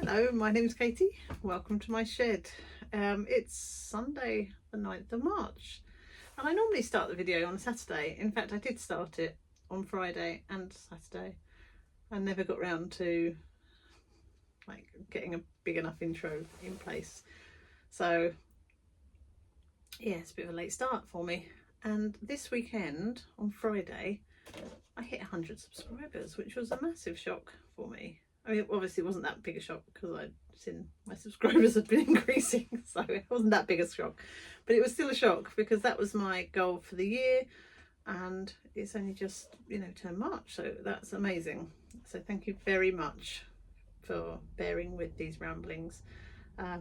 Hello, my name's Katie. Welcome to my shed. It's Sunday the 9th of March and I normally start the video on a Saturday. In fact, I did start it on Friday and Saturday. I never got round to getting a big enough intro in place. So yeah, it's a bit of a late start for me. And this weekend on Friday, I hit 100 subscribers, which was a massive shock for me. I mean, obviously it wasn't that big a shock because I'd seen my subscribers had been increasing, so it wasn't that big a shock. But it was still a shock because that was my goal for the year, and it's only just, turned March, so that's amazing. So thank you very much for bearing with these ramblings. I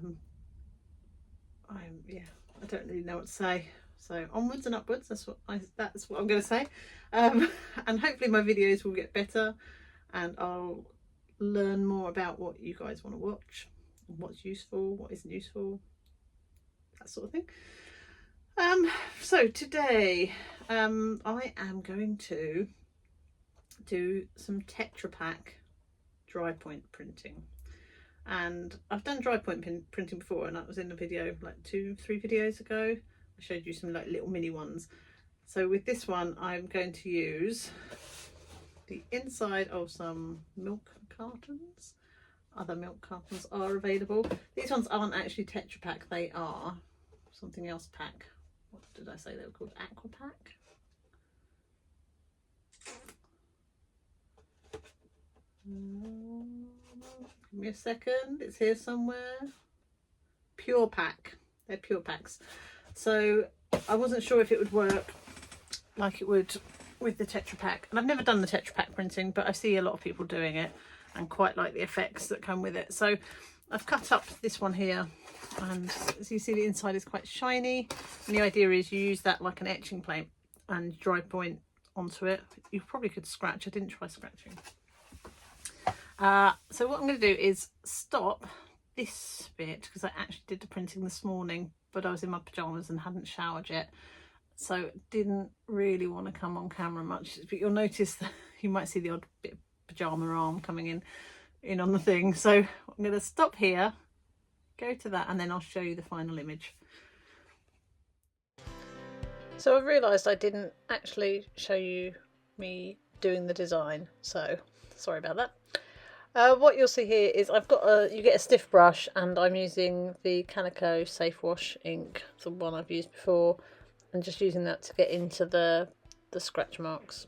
don't really know what to say. So onwards and upwards, that's what I'm going to say. And hopefully my videos will get better and I'll learn more about what you guys want to watch, what's useful, what isn't useful, that sort of thing. So today I am going to do some Tetrapak Drypoint printing. And I've done Drypoint printing before, and that was in a video like 2-3 videos ago. I showed you some little mini ones. So with this one I'm going to use the inside of some milk cartons. Other milk cartons are available. These ones aren't actually Tetrapak, they are something else pack. What did I say they were called? Aquapak? Give me a second, it's here somewhere. Pure Pack. They're Pure Packs. So I wasn't sure if it would work like it would with the Tetrapak, and I've never done the Tetrapak printing, but I see a lot of people doing it and quite like the effects that come with it. So I've cut up this one here, and as you see, the inside is quite shiny, and the idea is you use that like an etching plate and dry point onto it. You probably could scratch. I didn't try scratching. So what I'm going to do is stop this bit because I actually did the printing this morning, but I was in my pajamas and hadn't showered yet, so didn't really want to come on camera much. But you'll notice that you might see the odd bit of pajama arm coming in on the thing. So I'm going to stop here, go to that, and then I'll show you the final image. So I've realised I didn't actually show you me doing the design, so sorry about that. What you'll see here is I've got you get a stiff brush, and I'm using the Calico Safe Wash ink, the one I've used before, and just using that to get into the scratch marks.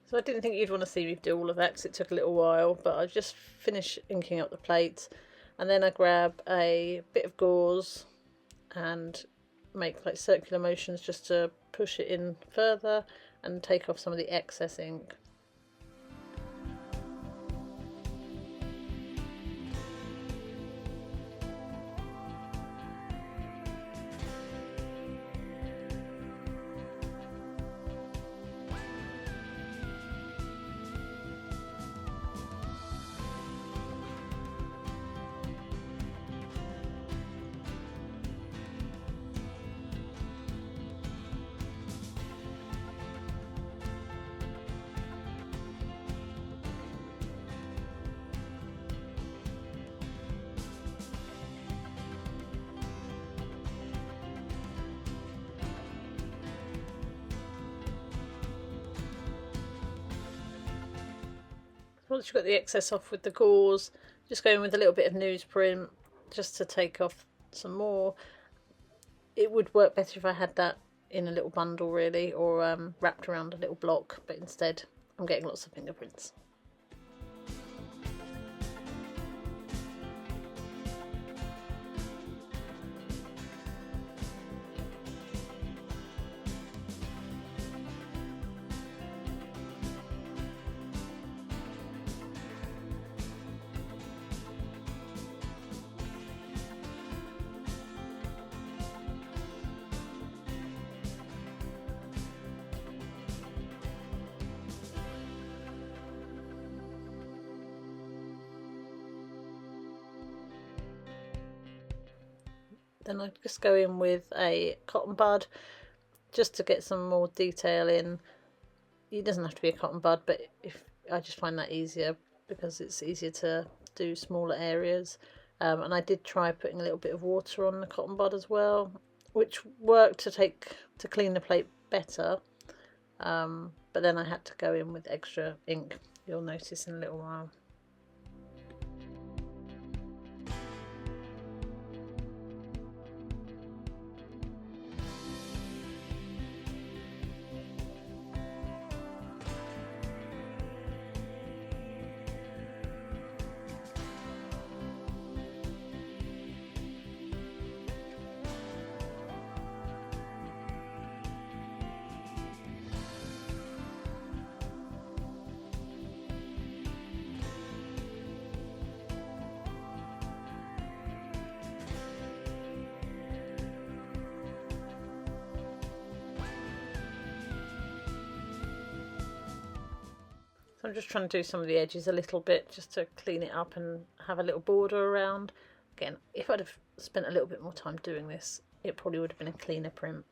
So I didn't think you'd want to see me do all of that because it took a little while, but I just finished inking up the plates, and then I grab a bit of gauze and make like circular motions just to push it in further and take off some of the excess ink. Once you've got the excess off with the gauze, just go in with a little bit of newsprint just to take off some more. It would work better if I had that in a little bundle really, or wrapped around a little block, but instead I'm getting lots of fingerprints. Then I just go in with a cotton bud just to get some more detail in. It doesn't have to be a cotton bud, but if I just find that easier because it's easier to do smaller areas. And I did try putting a little bit of water on the cotton bud as well, which worked to clean the plate better. But then I had to go in with extra ink, you'll notice in a little while. So I'm just trying to do some of the edges a little bit just to clean it up and have a little border around. Again, if I'd have spent a little bit more time doing this, it probably would have been a cleaner print.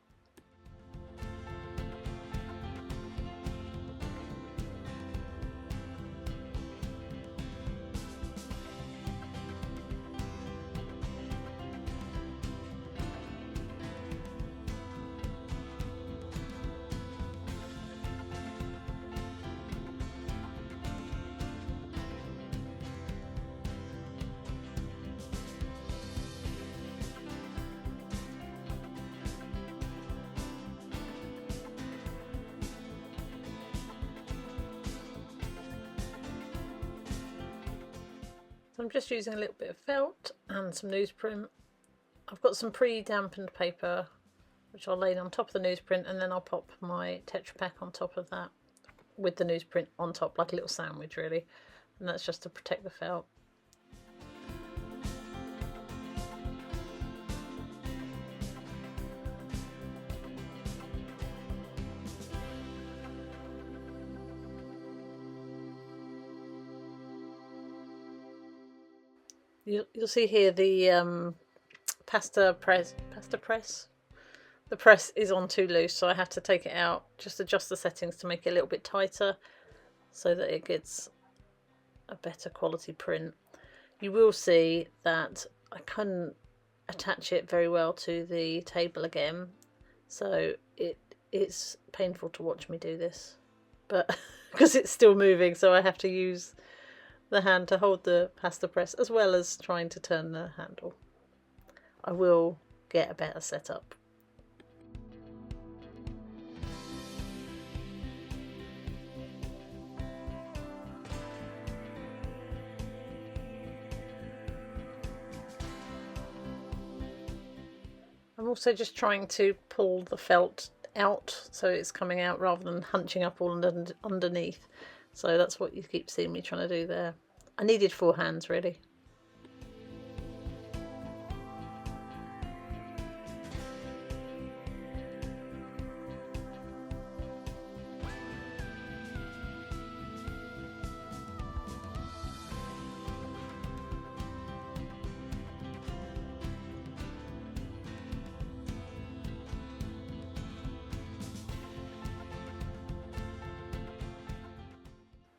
So I'm just using a little bit of felt and some newsprint. I've got some pre-dampened paper which I'll lay on top of the newsprint, and then I'll pop my Tetrapak on top of that with the newsprint on top, like a little sandwich really, and that's just to protect the felt. You'll see here the pasta press. The press is on too loose, so I have to take it out, just adjust the settings to make it a little bit tighter so that it gets a better quality print. You will see that I couldn't attach it very well to the table again, so it's painful to watch me do this, but because it's still moving, so I have to use the hand to hold the pasta press as well as trying to turn the handle. I will get a better setup. I'm also just trying to pull the felt out so it's coming out rather than hunching up all underneath. So that's what you keep seeing me trying to do there. I needed 4 hands really.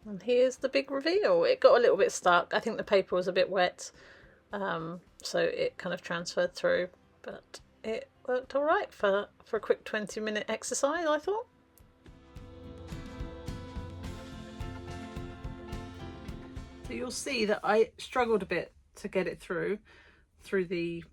And here's the big reveal. It got a little bit stuck. I think the paper was a bit wet, so it kind of transferred through, but it worked all right for a quick 20-minute exercise, I thought. So you'll see that I struggled a bit to get it through the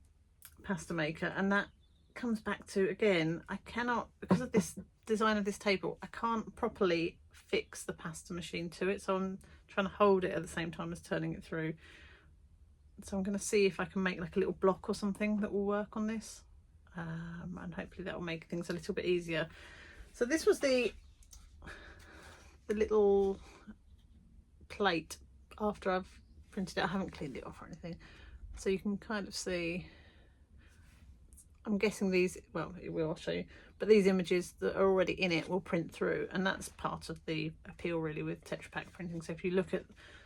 pasta maker, and that comes back to, again, I cannot, because of this design of this table, I can't properly fix the pasta machine to it, so I'm trying to hold it at the same time as turning it through. So I'm going to see if I can make like a little block or something that will work on this, and hopefully that will make things a little bit easier. So this was the little plate after I've printed it. I haven't cleaned it off or anything, so you can kind of see, I'm guessing these, well, it will, I'll show you, but these images that are already in it will print through, and that's part of the appeal really with Tetrapak printing. So if you look at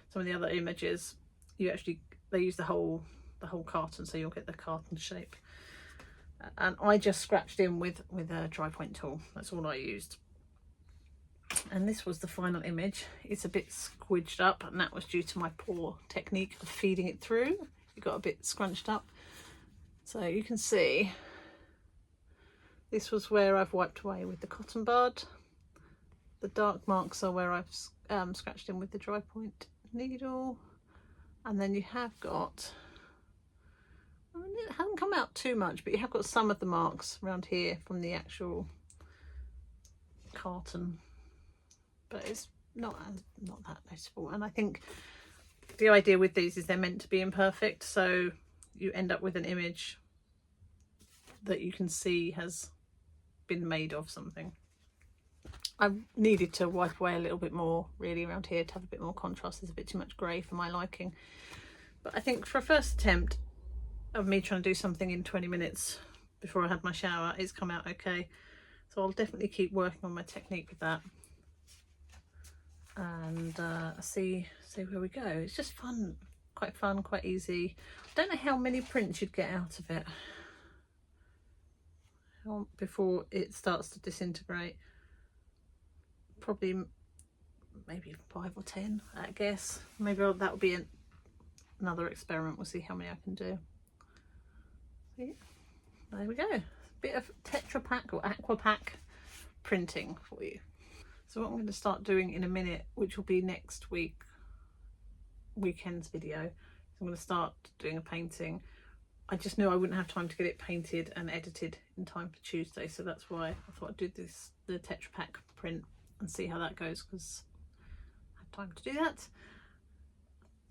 some of the other images, they use the whole carton, so you'll get the carton shape. and I just scratched in with a Drypoint tool. That's all I used. And this was the final image. It's a bit squidged up, and that was due to my poor technique of feeding it through. It got a bit scrunched up. So you can see this was where I've wiped away with the cotton bud. The dark marks are where I've scratched in with the Drypoint needle. And then you have got, I mean, it hasn't come out too much, but you have got some of the marks around here from the actual carton, but it's not that noticeable. And I think the idea with these is they're meant to be imperfect, so you end up with an image that you can see has been made of something. I needed to wipe away a little bit more really around here to have a bit more contrast. There's a bit too much grey for my liking, but I think for a first attempt of me trying to do something in 20 minutes before I had my shower, it's come out okay. So I'll definitely keep working on my technique with that, and see where we go. It's just fun, quite easy. I don't know how many prints you'd get out of it before it starts to disintegrate. Probably maybe 5 or 10, I guess. Maybe that'll be another experiment. We'll see how many I can do. So yeah, there we go. Bit of Tetrapak or Aquapak printing for you. So what I'm going to start doing in a minute, which will be next weekend's video, is I'm going to start doing a painting. I just knew I wouldn't have time to get it painted and edited in time for Tuesday, so that's why I thought I'd do the Tetrapak print and see how that goes, because I had time to do that.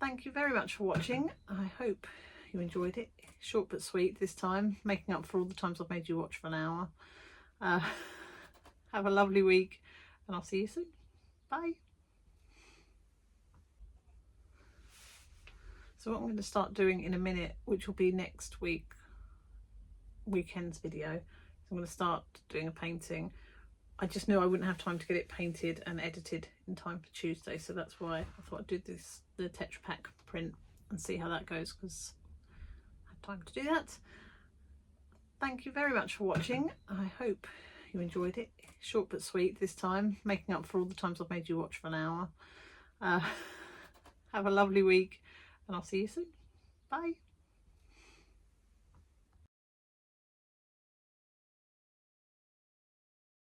Thank you very much for watching. I hope you enjoyed it. Short but sweet this time, making up for all the times I've made you watch for an hour. Have a lovely week, and I'll see you soon. Bye. So what I'm going to start doing in a minute, which will be next weekend's video, is I'm going to start doing a painting. I just knew I wouldn't have time to get it painted and edited in time for Tuesday, so that's why I thought I'd do the Tetrapak print and see how that goes, because I had time to do that. Thank you very much for watching. I hope you enjoyed it. Short but sweet this time, making up for all the times I've made you watch for an hour. Have a lovely week, and I'll see you soon. Bye.